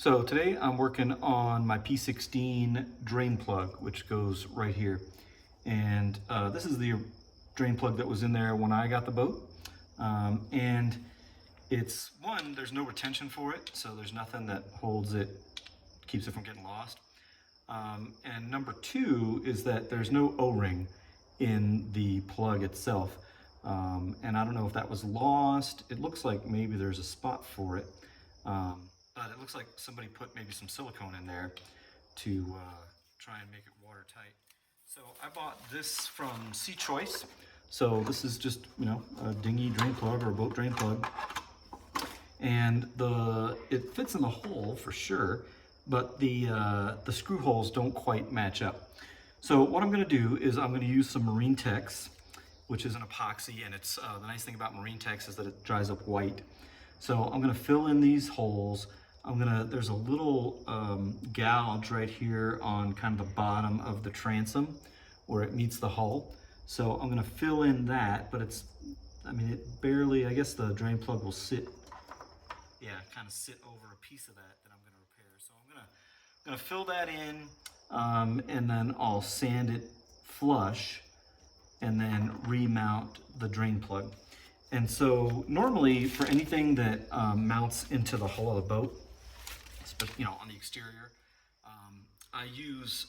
So today I'm working on my P16 drain plug, which goes right here. And this is the drain plug that was in there when I got the boat. And it's one, there's no retention for it, so there's nothing that holds it, keeps it from getting lost. And number two is that there's no O-ring in the plug itself. And I don't know if that was lost. It looks like maybe there's a spot for it. But it looks like somebody put maybe some silicone in there to try and make it watertight. So I bought this from Sea Choice. So this is just, you know, a dinghy drain plug or a boat drain plug. And it fits in the hole for sure, but the screw holes don't quite match up. So what I'm gonna do is I'm gonna use some MarineTex, which is an epoxy, and it's the nice thing about MarineTex is that it dries up white. So I'm gonna fill in these holes. There's a little gouge right here on kind of the bottom of the transom where it meets the hull. So I'm gonna fill in that, but it barely, I guess the drain plug will sit, kind of sit over a piece of that I'm gonna repair. So I'm gonna fill that in, and then I'll sand it flush and then remount the drain plug. And so normally for anything that mounts into the hull of the boat, you know, on the exterior, I use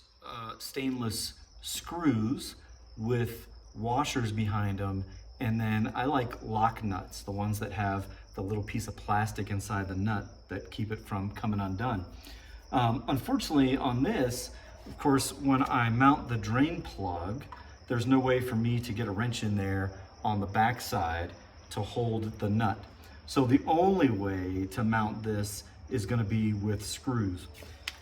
stainless screws with washers behind them, and then I like lock nuts, the ones that have the little piece of plastic inside the nut that keep it from coming undone. Unfortunately on this, of course, when I mount the drain plug, there's no way for me to get a wrench in there on the back side to hold the nut. So the only way to mount this is gonna be with screws.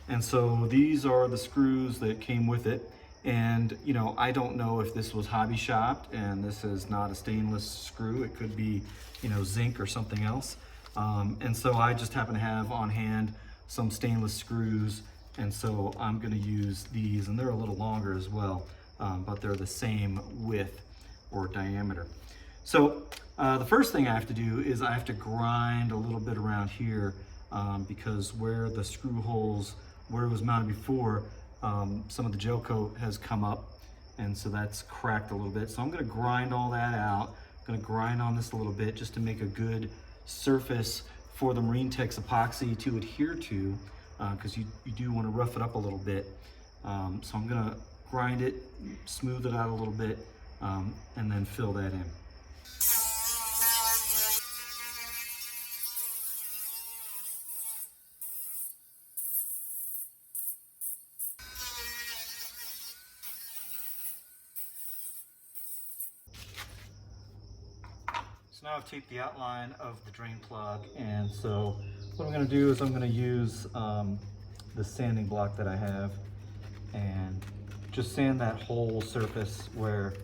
And so these are the screws that came with it. And you know, I don't know if this was hobby shopped and this is not a stainless screw. It could be, you know, zinc or something else. And so I just happen to have on hand some stainless screws. And so I'm gonna use these, and they're a little longer as well, but they're the same width or diameter. So the first thing I have to do is I have to grind a little bit around here, because where the screw holes, where it was mounted before, some of the gel coat has come up, and so that's cracked a little bit. So I'm gonna grind all that out. I'm gonna grind on this a little bit just to make a good surface for the MarineTex epoxy to adhere to, because you do want to rough it up a little bit. So I'm gonna grind it, smooth it out a little bit, and then fill that in. So now I've taped the outline of the drain plug, and so what I'm going to do is I'm going to use the sanding block that I have and just sand that whole surface where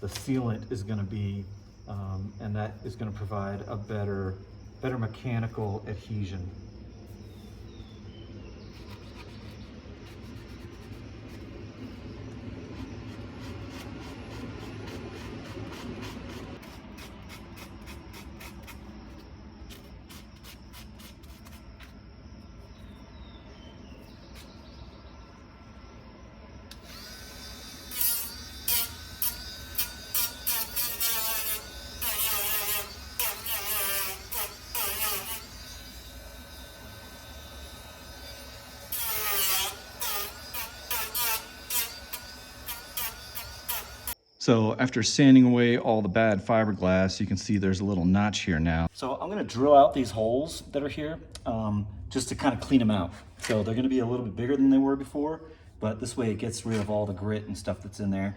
the sealant is going to be, and that is going to provide a better mechanical adhesion. So after sanding away all the bad fiberglass, you can see there's a little notch here now. So I'm gonna drill out these holes that are here just to kind of clean them out. So they're gonna be a little bit bigger than they were before, but this way it gets rid of all the grit and stuff that's in there.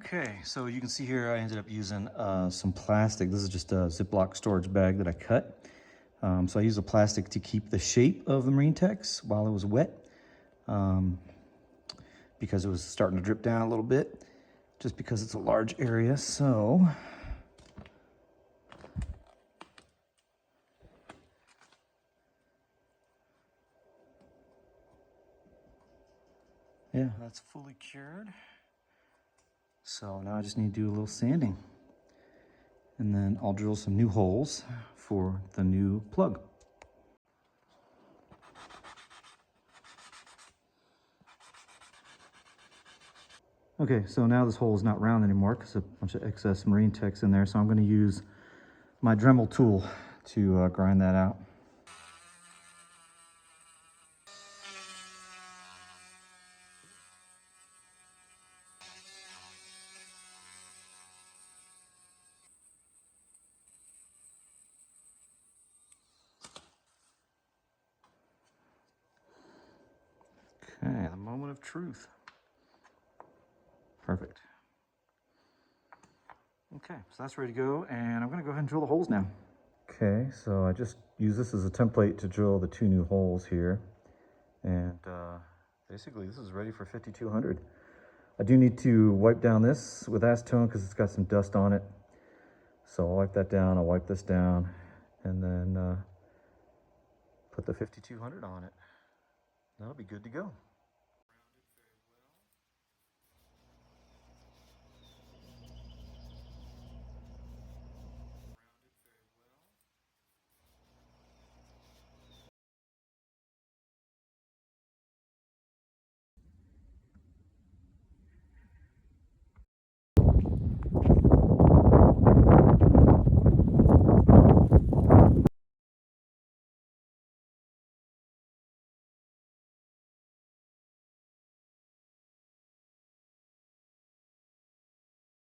Okay, so you can see here I ended up using some plastic. This is just a Ziploc storage bag that I cut. So I used the plastic to keep the shape of the MarineTex while it was wet, because it was starting to drip down a little bit, just because it's a large area. So yeah, that's fully cured. So now I just need to do a little sanding, and then I'll drill some new holes for the new plug. Okay, so now this hole is not round anymore because a bunch of excess MarineTex in there, so I'm going to use my Dremel tool to grind that out. Okay, the moment of truth. Perfect. Okay, so that's ready to go, and I'm going to go ahead and drill the holes now. Okay, so I just use this as a template to drill the 2 new holes here, and basically this is ready for 5200. I do need to wipe down this with acetone because it's got some dust on it. So I'll wipe that down, I'll wipe this down, and then put the 5200 on it. That'll be good to go.